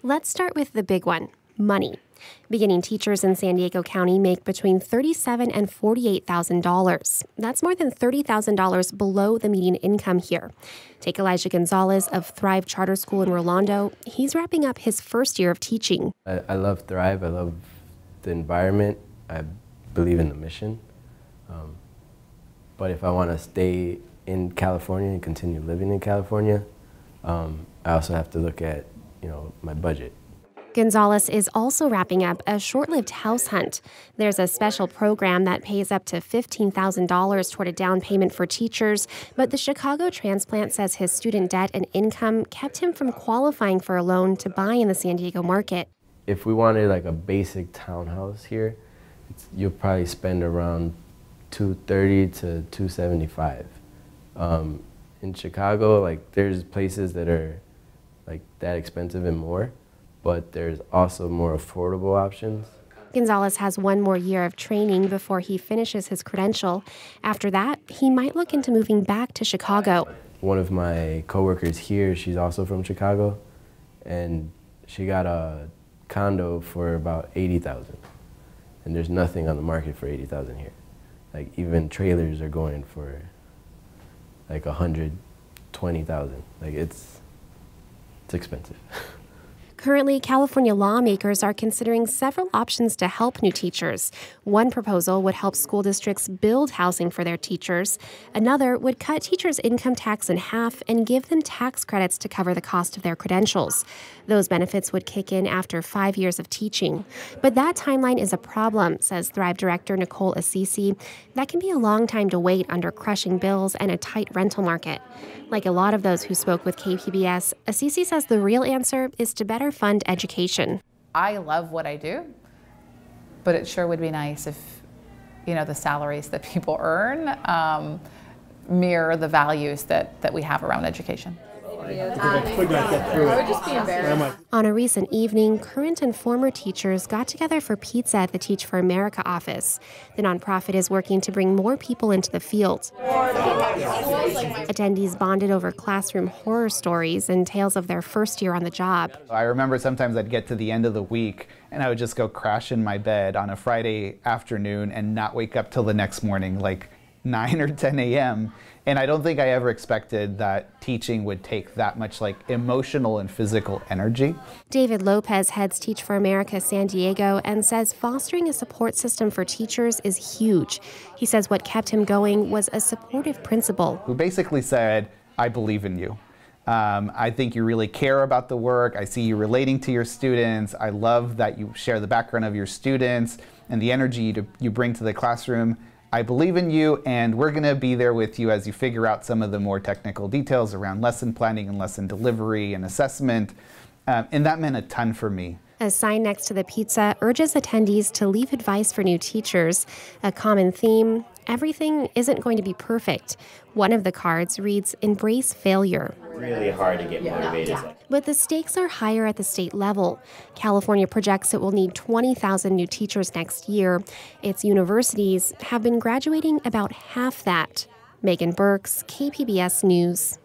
Let's start with the big one, money. Beginning teachers in San Diego County make between $37,000 and $48,000. That's more than $30,000 below the median income here. Take Elijah Gonzalez of Thrive Charter School in Rolando. He's wrapping up his first year of teaching. I love Thrive. I love the environment. I believe in the mission. But if I want to stay in California and continue living in California, I also have to look at, my budget. Gonzalez is also wrapping up a short-lived house hunt. There's a special program that pays up to $15,000 toward a down payment for teachers, but the Chicago transplant says his student debt and income kept him from qualifying for a loan to buy in the San Diego market. If we wanted like a basic townhouse here, you'll probably spend around $230 to $275. In Chicago, there's places that are that expensive and more, but there's also more affordable options. Gonzalez has one more year of training before he finishes his credential. After that, he might look into moving back to Chicago. One of my coworkers here, she's also from Chicago, and she got a condo for about $80,000. And there's nothing on the market for $80,000 here. Even trailers are going for $120,000. It's expensive. Currently, California lawmakers are considering several options to help new teachers. One proposal would help school districts build housing for their teachers. Another would cut teachers' income tax in half and give them tax credits to cover the cost of their credentials. Those benefits would kick in after 5 years of teaching. But that timeline is a problem, says Thrive Director Nicole Assisi. That can be a long time to wait under crushing bills and a tight rental market. Like a lot of those who spoke with KPBS, Assisi says the real answer is to better fund education. I love what I do, but it sure would be nice if, the salaries that people earn mirror the values that we have around education. I would just be embarrassed. On a recent evening, current and former teachers got together for pizza at the Teach for America office. The nonprofit is working to bring more people into the field. Attendees bonded over classroom horror stories and tales of their first year on the job. I remember sometimes I'd get to the end of the week and I would just go crash in my bed on a Friday afternoon and not wake up till the next morning, 9 or 10 a.m. And I don't think I ever expected that teaching would take that much emotional and physical energy. David Lopez heads Teach for America San Diego and says fostering a support system for teachers is huge. He says what kept him going was a supportive principal who basically said, I believe in you. I think you really care about the work. I see you relating to your students. I love that you share the background of your students and the energy you bring to the classroom. I believe in you, and we're going to be there with you as you figure out some of the more technical details around lesson planning and lesson delivery and assessment. And that meant a ton for me. A sign next to the pizza urges attendees to leave advice for new teachers. A common theme, everything isn't going to be perfect. One of the cards reads, embrace failure. Really hard to get motivated. But the stakes are higher at the state level. California projects it will need 20,000 new teachers next year. Its universities have been graduating about half that. Megan Burks, KPBS News.